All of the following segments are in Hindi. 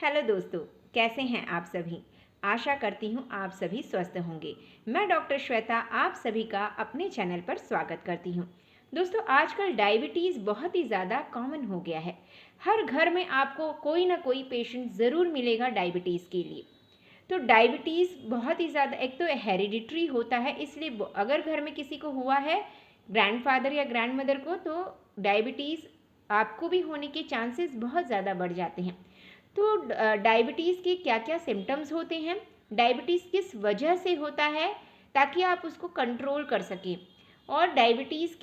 हेलो दोस्तों, कैसे हैं आप सभी। आशा करती हूँ आप सभी स्वस्थ होंगे। मैं डॉक्टर श्वेता आप सभी का अपने चैनल पर स्वागत करती हूँ। दोस्तों, आजकल डायबिटीज़ बहुत ही ज़्यादा कॉमन हो गया है। हर घर में आपको कोई ना कोई पेशेंट ज़रूर मिलेगा डायबिटीज़ के लिए। तो डायबिटीज़ बहुत ही ज़्यादा, एक तो हेरिडिटरी होता है, इसलिए अगर घर में किसी को हुआ है, ग्रैंडफादर या ग्रैंडमदर को, तो डायबिटीज़ आपको भी होने के चांसेस बहुत ज़्यादा बढ़ जाते हैं। तो डायबिटीज़ के क्या क्या सिम्टम्स होते हैं, डायबिटीज़ किस वजह से होता है, ताकि आप उसको कंट्रोल कर सकें, और डायबिटीज़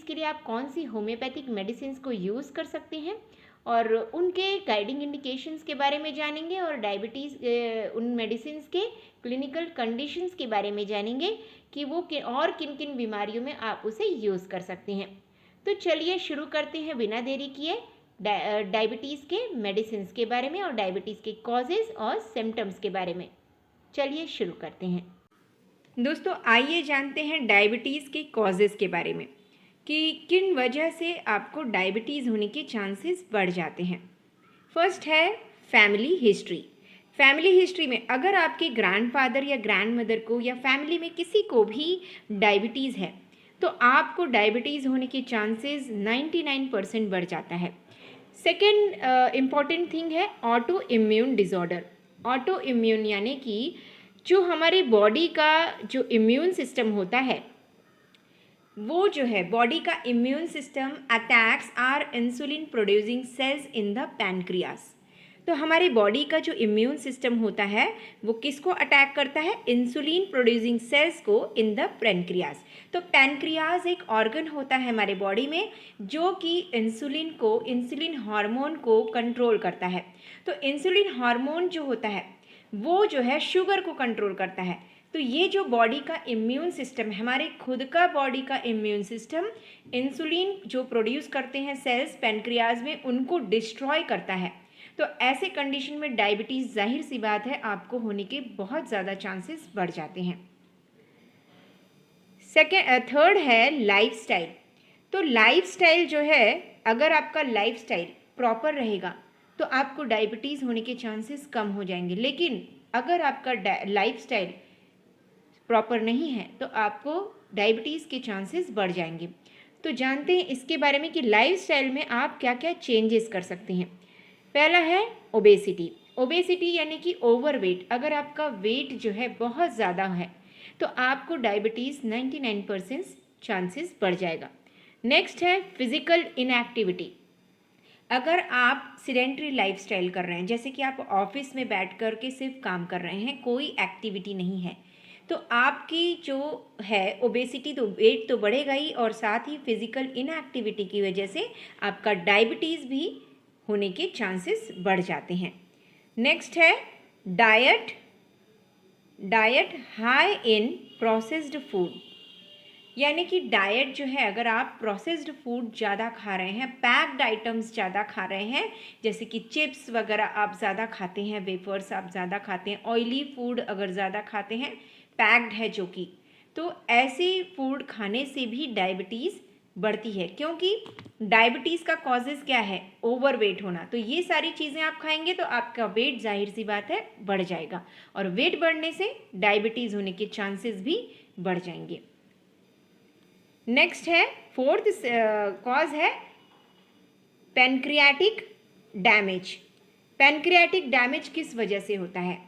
के लिए आप कौन सी होम्योपैथिक मेडिसिन को यूज़ कर सकते हैं, और उनके गाइडिंग इंडिकेशंस के बारे में जानेंगे, और डायबिटीज़ उन मेडिसिन के क्लिनिकल कंडीशंस के बारे में जानेंगे कि वो और किन किन बीमारियों में आप उसे यूज़ कर सकते हैं। तो चलिए शुरू करते हैं बिना देरी किए डायबिटीज़ के मेडिसिन के बारे में और डायबिटीज़ के कॉजेज़ और सिम्टम्स के बारे में। चलिए शुरू करते हैं। दोस्तों, आइए जानते हैं डायबिटीज़ के कॉजेज़ के बारे में कि किन वजह से आपको डायबिटीज़ होने के चांसेस बढ़ जाते हैं। फर्स्ट है फैमिली हिस्ट्री। फैमिली हिस्ट्री में अगर आपके ग्रैंडफादर या ग्रैंडमदर को या फैमिली में किसी को भी डायबिटीज़ है, तो आपको डायबिटीज़ होने के चांसेस 99% बढ़ जाता है। सेकेंड इम्पॉर्टेंट थिंग है auto immune disorder. Auto immune यानी कि जो हमारे बॉडी का जो इम्यून सिस्टम होता है, वो जो है बॉडी का immune system attacks are insulin producing cells in the pancreas. तो हमारे बॉडी का जो इम्यून सिस्टम होता है वो किसको अटैक करता है? इंसुलिन प्रोड्यूसिंग सेल्स को इन द पैनक्रियास। तो पैनक्रियास एक ऑर्गन होता है हमारे बॉडी में जो कि इंसुलिन हार्मोन को कंट्रोल करता है। तो इंसुलिन हार्मोन जो होता है वो जो है शुगर को कंट्रोल करता है। तो ये जो बॉडी का इम्यून सिस्टम है, हमारे खुद का बॉडी का इम्यून सिस्टम इंसुलिन जो प्रोड्यूस करते हैं सेल्स पैनक्रियाज में, उनको डिस्ट्रॉय करता है। तो ऐसे कंडीशन में डायबिटीज़ जाहिर सी बात है आपको होने के बहुत ज़्यादा चांसेस बढ़ जाते हैं। थर्ड है लाइफस्टाइल। तो लाइफस्टाइल जो है, अगर आपका लाइफस्टाइल प्रॉपर रहेगा तो आपको डायबिटीज़ होने के चांसेस कम हो जाएंगे। लेकिन अगर आपका लाइफस्टाइल प्रॉपर नहीं है तो आपको डायबिटीज़ के चांसेस बढ़ जाएंगे। तो जानते हैं इसके बारे में कि लाइफस्टाइल में आप क्या क्या चेंजेस कर सकते हैं। पहला है ओबेसिटी। ओबेसिटी यानी कि ओवरवेट। अगर आपका वेट जो है बहुत ज़्यादा है तो आपको डायबिटीज़ 99% चांसेस बढ़ जाएगा। नेक्स्ट है फिजिकल इनएक्टिविटी। अगर आप सिडेंट्री लाइफस्टाइल कर रहे हैं, जैसे कि आप ऑफिस में बैठ कर के सिर्फ काम कर रहे हैं, कोई एक्टिविटी नहीं है, तो आपकी जो है ओबेसिटी, तो वेट तो बढ़ेगा ही, और साथ ही फिजिकल इनएक्टिविटी की वजह से आपका डायबिटीज़ भी होने के चांसेस बढ़ जाते हैं। नेक्स्ट है diet high in processed food. यानी कि डाइट जो है, अगर आप प्रोसेस्ड फूड ज़्यादा खा रहे हैं, पैक्ड आइटम्स ज़्यादा खा रहे हैं, जैसे कि चिप्स वगैरह आप ज़्यादा खाते हैं, वेफर्स आप ज़्यादा खाते हैं, ऑयली फूड अगर ज़्यादा खाते हैं, पैक्ड है जो कि, तो ऐसे फूड खाने से भी डायबिटीज़ बढ़ती है। क्योंकि डायबिटीज़ का कॉजेज़ क्या है? ओवरवेट होना। तो ये सारी चीज़ें आप खाएंगे तो आपका वेट जाहिर सी बात है बढ़ जाएगा, और वेट बढ़ने से डायबिटीज़ होने के चांसेस भी बढ़ जाएंगे। नेक्स्ट है फोर्थ कॉज है पैनक्रियाटिक डैमेज। पैनक्रियाटिक डैमेज किस वजह से होता है?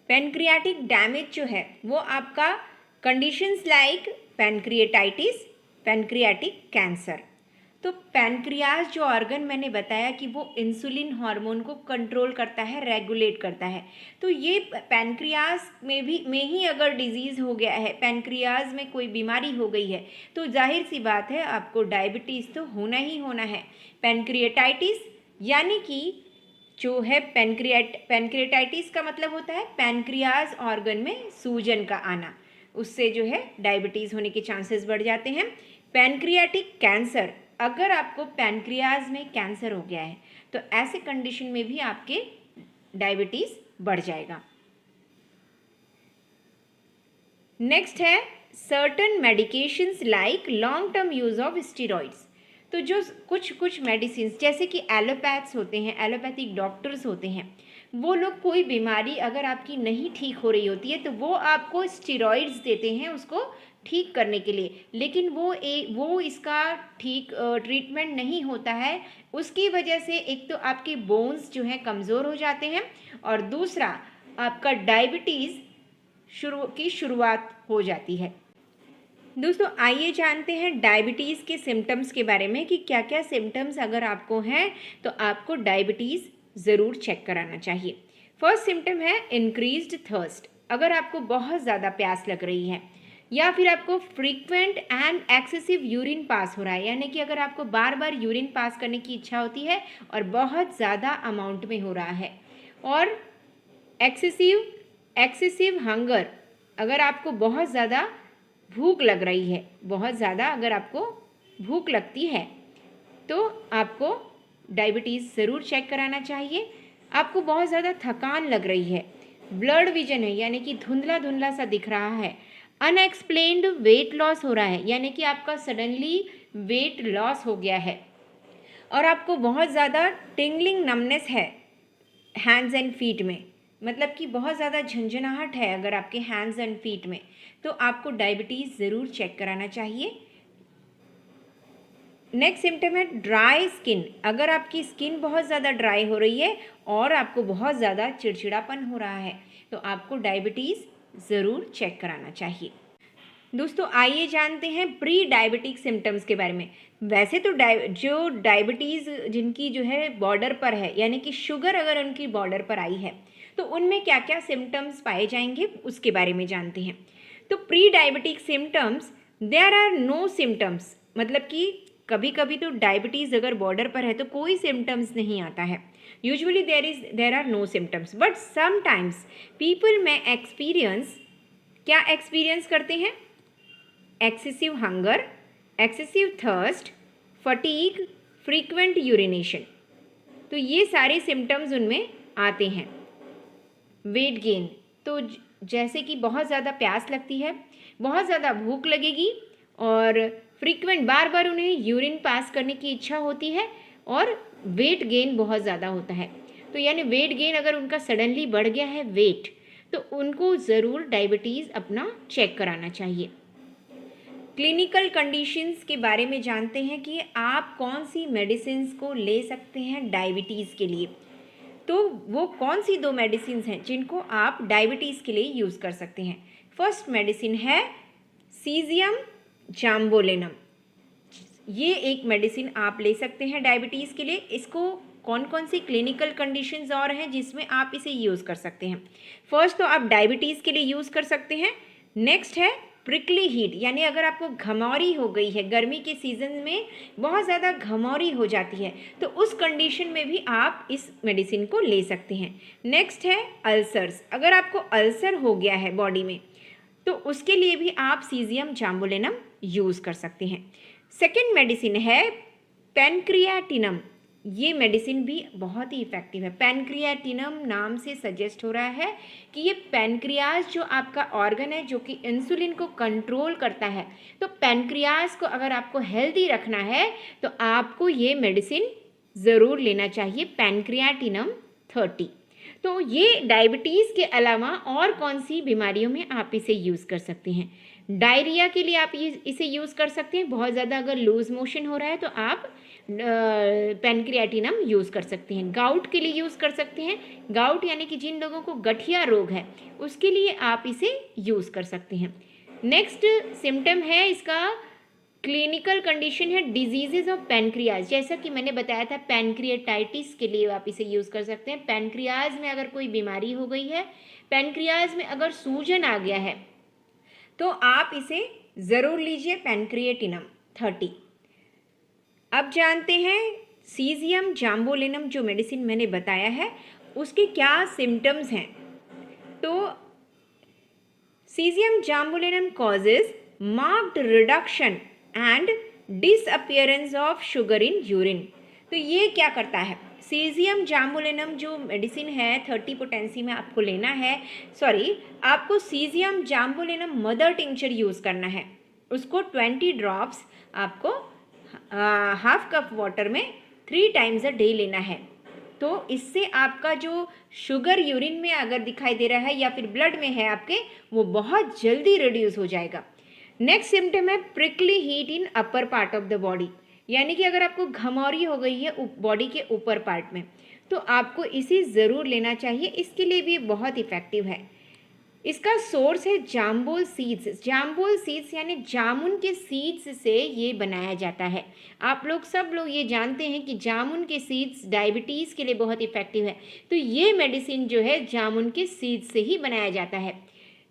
पैनक्रियाटिक डैमेज जो है वो आपका कंडीशंस लाइक पैनक्रिएटाइटिस, पैनक्रियाटिक कैंसर। तो पैनक्रियाज जो ऑर्गन मैंने बताया कि वो इंसुलिन हार्मोन को कंट्रोल करता है, रेगुलेट करता है। तो ये पैनक्रियाज में ही अगर डिजीज़ हो गया है, पैनक्रियाज में कोई बीमारी हो गई है, तो जाहिर सी बात है आपको डायबिटीज़ तो होना ही होना है। पैनक्रिएटाइटिस यानी कि जो है पैनक्रिएटाइटिस का मतलब होता है पैनक्रियाज ऑर्गन में सूजन का आना, उससे जो है डायबिटीज़ होने के चांसेस बढ़ जाते हैं। पैनक्रियाटिक कैंसर, अगर आपको पैनक्रियाज में कैंसर हो गया है तो ऐसे कंडीशन में भी आपके डायबिटीज़ बढ़ जाएगा। नेक्स्ट है certain medications like long term use of steroids. तो जो कुछ कुछ मेडिसिन जैसे कि एलोपैथ्स होते हैं, एलोपैथिक डॉक्टर्स होते हैं, वो लोग कोई बीमारी अगर आपकी नहीं ठीक हो रही होती है तो वो आपको स्टेरॉइड्स देते हैं उसको ठीक करने के लिए, लेकिन वो इसका ठीक ट्रीटमेंट नहीं होता है। उसकी वजह से एक तो आपके बोन्स जो हैं कमज़ोर हो जाते हैं और दूसरा आपका डायबिटीज़ शुरुआत हो जाती है। दोस्तों आइए जानते हैं डायबिटीज़ के सिम्टम्स के बारे में कि क्या क्या सिम्टम्स अगर आपको हैं तो आपको डायबिटीज़ ज़रूर चेक कराना चाहिए। फर्स्ट सिम्टम है इंक्रीज्ड थर्स्ट। अगर आपको बहुत ज़्यादा प्यास लग रही है या फिर आपको frequent and excessive urine pass हो रहा है, यानी कि अगर आपको बार बार यूरिन पास करने की इच्छा होती है और बहुत ज़्यादा अमाउंट में हो रहा है, और एक्सेसिव हंगर, अगर आपको बहुत ज़्यादा भूख लग रही है, बहुत ज़्यादा अगर आपको भूख लगती है तो आपको डायबिटीज़ ज़रूर चेक कराना चाहिए। आपको बहुत ज़्यादा थकान लग रही है, ब्लड विजन है यानी कि धुंधला धुंधला सा दिख रहा है, अनएक्सप्लेन्ड वेट लॉस हो रहा है यानी कि आपका सडनली वेट लॉस हो गया है, और आपको बहुत ज़्यादा टिंगलिंग नमनेस है हैंड्स एंड फीट में, मतलब कि बहुत ज़्यादा झंझनाहट है अगर आपके हैंड्स एंड फीट में, तो आपको डायबिटीज़ ज़रूर चेक कराना चाहिए। नेक्स्ट सिम्टम है ड्राई स्किन। अगर आपकी स्किन बहुत ज़्यादा ड्राई हो रही है और आपको बहुत ज़्यादा चिड़चिड़ापन हो रहा है तो आपको डायबिटीज़ ज़रूर चेक कराना चाहिए। दोस्तों आइए जानते हैं प्री डायबिटिक सिम्टम्स के बारे में। वैसे तो जो डायबिटीज़ जिनकी जो है बॉर्डर पर है, यानी कि शुगर अगर उनकी बॉर्डर पर आई है तो उनमें क्या क्या सिम्टम्स पाए जाएंगे उसके बारे में जानते हैं। तो pre diabetic symptoms, there are no symptoms, मतलब कि कभी कभी तो डायबिटीज़ अगर बॉर्डर पर है तो कोई सिम्टम्स नहीं आता है। Usually there are no symptoms but sometimes people में एक्सपीरियंस करते हैं excessive hunger, excessive thirst, fatigue, frequent urination, तो ये सारे सिम्टम्स उनमें आते हैं। वेट गेन, तो जैसे कि बहुत ज़्यादा प्यास लगती है, बहुत ज़्यादा भूख लगेगी और फ्रीक्वेंट बार बार उन्हें यूरिन पास करने की इच्छा होती है और वेट गेन बहुत ज़्यादा होता है। तो यानी वेट गेन अगर उनका सडनली बढ़ गया है वेट, तो उनको ज़रूर डायबिटीज़ अपना चेक कराना चाहिए। क्लिनिकल कंडीशंस के बारे में जानते हैं कि आप कौन सी मेडिसिन्स को ले सकते हैं डायबिटीज़ के लिए। तो वो कौन सी 2 मेडिसिन्स हैं जिनको आप डायबिटीज़ के लिए यूज़ कर सकते हैं। फर्स्ट मेडिसिन है सीजियम जाम्बोलिनम। ये एक मेडिसिन आप ले सकते हैं डायबिटीज़ के लिए। इसको कौन कौन सी क्लिनिकल कंडीशंस और हैं जिसमें आप इसे यूज़ कर सकते हैं। फर्स्ट तो आप डायबिटीज़ के लिए यूज़ कर सकते हैं। नेक्स्ट है प्रिकली हीट, यानी अगर आपको घमौरी हो गई है, गर्मी के सीज़न में बहुत ज़्यादा घमौरी हो जाती है, तो उस कंडीशन में भी आप इस मेडिसिन को ले सकते हैं। नेक्स्ट है अल्सर्स, अगर आपको अल्सर हो गया है बॉडी में तो उसके लिए भी आप सीजियम जाम्बोलिनम यूज़ कर सकते हैं। सेकेंड मेडिसिन है पैनक्रियाटिनम। ये मेडिसिन भी बहुत ही इफ़ेक्टिव है। पैनक्रियाटिनम नाम से सजेस्ट हो रहा है कि ये पैनक्रियाज जो आपका ऑर्गन है जो कि इंसुलिन को कंट्रोल करता है, तो पैनक्रियाज को अगर आपको हेल्दी रखना है तो आपको ये मेडिसिन ज़रूर लेना चाहिए, पैनक्रियाटिनम 30। तो ये डायबिटीज़ के अलावा और कौन सी बीमारियों में आप इसे यूज़ कर सकते हैं। डायरिया के लिए आप इसे यूज़ कर सकते हैं। बहुत ज़्यादा अगर लूज़ मोशन हो रहा है तो आप पैनक्रियाटिनम यूज़ कर सकते हैं। गाउट के लिए यूज़ कर सकते हैं। गाउट यानी कि जिन लोगों को गठिया रोग है उसके लिए आप इसे यूज़ कर सकते हैं। नेक्स्ट सिम्टम है इसका, क्लिनिकल कंडीशन है डिजीजेज ऑफ पैनक्रियाज। जैसा कि मैंने बताया था पैनक्रियाटाइटिस के लिए आप इसे यूज़ कर सकते हैं। पैनक्रियाज में अगर कोई बीमारी हो गई है, पैनक्रियाज में अगर सूजन आ गया है तो आप इसे ज़रूर लीजिए, पैनक्रियाटिनम 30। अब जानते हैं सीजियम जाम्बोलिनम जो मेडिसिन मैंने बताया है उसके क्या सिम्टम्स हैं। तो syzygium jambolanum causes marked reduction and disappearance of sugar in urine. तो ये क्या करता है, सीजियम जाम्बोलिनम जो मेडिसिन है 30 पोटेंसी में आपको लेना है, आपको सीजियम जाम्बोलिनम मदर टिंचर यूज़ करना है। उसको 20 ड्रॉप्स आपको हाफ कप वाटर में 3 टाइम्स अ डे लेना है। तो इससे आपका जो शुगर यूरिन में अगर दिखाई दे रहा है या फिर ब्लड में है आपके, वो बहुत जल्दी रिड्यूस हो जाएगा। नेक्स्ट सिम्टम है prickly heat in upper part of the body, यानी कि अगर आपको घमौरी हो गई है बॉडी के ऊपर पार्ट में, तो आपको इसे ज़रूर लेना चाहिए। इसके लिए भी बहुत इफ़ेक्टिव है। इसका सोर्स है जाम्बोल सीड्स। जाम्बोल सीड्स यानी जामुन के सीड्स से ये बनाया जाता है। आप लोग सब लोग ये जानते हैं कि जामुन के सीड्स डायबिटीज़ के लिए बहुत इफ़ेक्टिव है, तो ये मेडिसिन जो है जामुन के सीड्स से ही बनाया जाता है।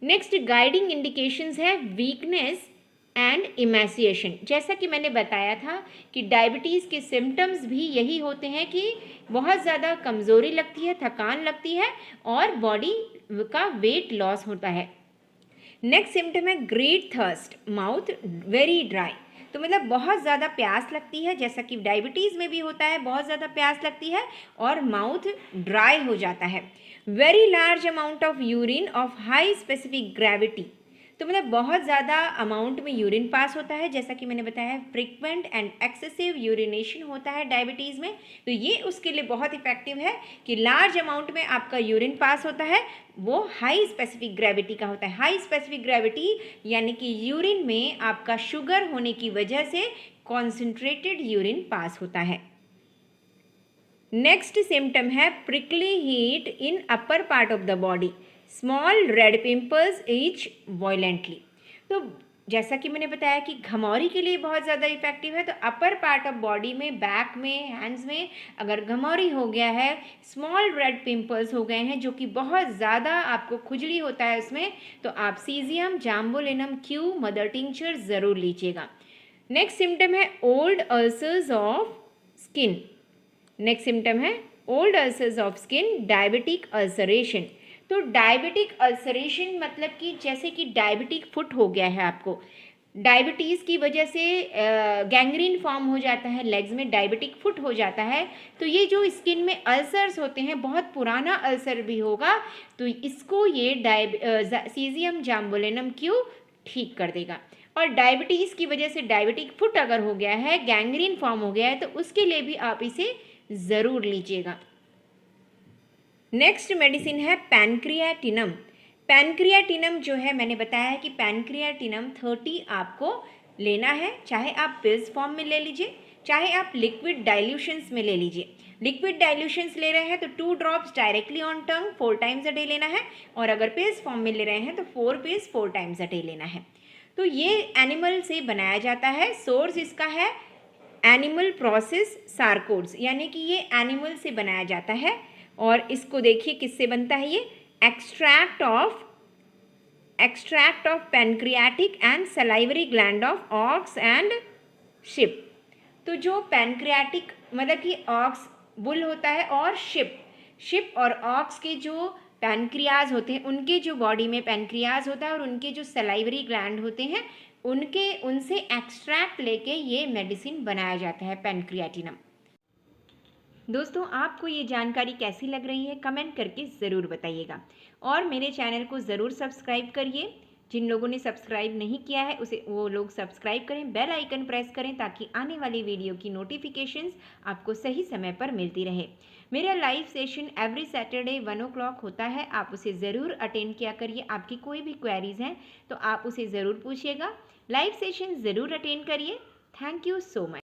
नेक्स्ट गाइडिंग इंडिकेशंस है वीकनेस एंड इमेसिएशन। जैसा कि मैंने बताया था कि डायबिटीज़ के सिम्टम्स भी यही होते हैं कि बहुत ज़्यादा कमज़ोरी लगती है, थकान लगती है और बॉडी का वेट लॉस होता है। नेक्स्ट सिम्टम है great thirst, mouth very dry. तो मतलब बहुत ज़्यादा प्यास लगती है, जैसा कि डायबिटीज़ में भी होता है, बहुत ज़्यादा प्यास लगती है और माउथ ड्राई हो जाता है। Very large amount of urine of high specific gravity. तो मतलब बहुत ज़्यादा अमाउंट में यूरिन पास होता है, जैसा कि मैंने बताया है फ्रिक्वेंट एंड एक्सेसिव यूरिनेशन होता है डायबिटीज़ में। तो ये उसके लिए बहुत इफेक्टिव है कि लार्ज अमाउंट में आपका यूरिन पास होता है, वो हाई स्पेसिफिक ग्रेविटी का होता है। हाई स्पेसिफिक ग्रेविटी यानी कि यूरिन में आपका शुगर होने की वजह से कॉन्सेंट्रेटेड यूरिन पास होता है। नेक्स्ट सिम्टम है prickly heat in upper part of the body, small red pimples each violently. तो जैसा कि मैंने बताया कि घमौरी के लिए बहुत ज़्यादा इफेक्टिव है, तो अपर पार्ट ऑफ बॉडी में, बैक में, हैंड्स में अगर घमौरी हो गया है, स्मॉल रेड पिंपल्स हो गए हैं जो कि बहुत ज़्यादा आपको खुजली होता है उसमें, तो आप syzygium jambolanum Q mother tincture ज़रूर लीजिएगा। नेक्स्ट सिम्टम है old ulcers of skin. Next symptom है old ulcers of skin, diabetic ulceration. तो डायबिटिक अल्सरेशन मतलब कि जैसे कि डायबिटिक फुट हो गया है आपको, डायबिटीज़ की वजह से गैंग्रीन फॉर्म हो जाता है, लेग्स में डायबिटिक फुट हो जाता है, तो ये जो स्किन में अल्सर्स होते हैं, बहुत पुराना अल्सर भी होगा, तो इसको ये सीजियम जाम्बोलिनम क्यू ठीक कर देगा। और डायबिटीज़ की वजह से डायबिटिक फुट अगर हो गया है, गैंग्रीन फॉर्म हो गया है, तो उसके लिए भी आप इसे ज़रूर लीजिएगा। नेक्स्ट मेडिसिन है पैनक्रियाटिनम। पैनक्रियाटिनम जो है मैंने बताया है कि पैनक्रियाटिनम 30 आपको लेना है, चाहे आप पिल्स फॉर्म में ले लीजिए, चाहे आप लिक्विड डाइल्यूशंस में ले लीजिए। लिक्विड डाइल्यूशंस ले रहे हैं तो 2 drops directly on tongue 4 times a day लेना है, और अगर पिल्स फॉर्म में ले रहे हैं तो 4 पिल्स 4 टाइम्स अ डे लेना है। तो ये एनिमल से बनाया जाता है, सोर्स इसका है एनिमल प्रोसेस सार्कोड्स, यानी कि ये एनिमल से बनाया जाता है। और इसको देखिए किससे बनता है, ये extract of pancreatic and salivary gland of aux and ship. तो जो पैनक्रियाटिक मतलब कि ऑक्स बुल होता है, और शिप और ऑक्स के जो पैनक्रियाज होते हैं, उनके जो बॉडी में पैनक्रियाज होता है और उनके जो सलाइवरी ग्लैंड होते हैं, उनसे एक्सट्रैक्ट लेके ये मेडिसिन बनाया जाता है पैनक्रियाटिनम। दोस्तों, आपको ये जानकारी कैसी लग रही है कमेंट करके ज़रूर बताइएगा, और मेरे चैनल को ज़रूर सब्सक्राइब करिए। जिन लोगों ने सब्सक्राइब नहीं किया है वो लोग सब्सक्राइब करें, बेल आइकन प्रेस करें, ताकि आने वाली वीडियो की नोटिफिकेशंस आपको सही समय पर मिलती रहे। मेरा live session every Saturday 1 o'clock होता है, आप उसे ज़रूर अटेंड किया करिए। आपकी कोई भी क्वेरीज़ हैं तो आप उसे ज़रूर पूछिएगा, लाइव सेशन ज़रूर अटेंड करिए। Thank you so much.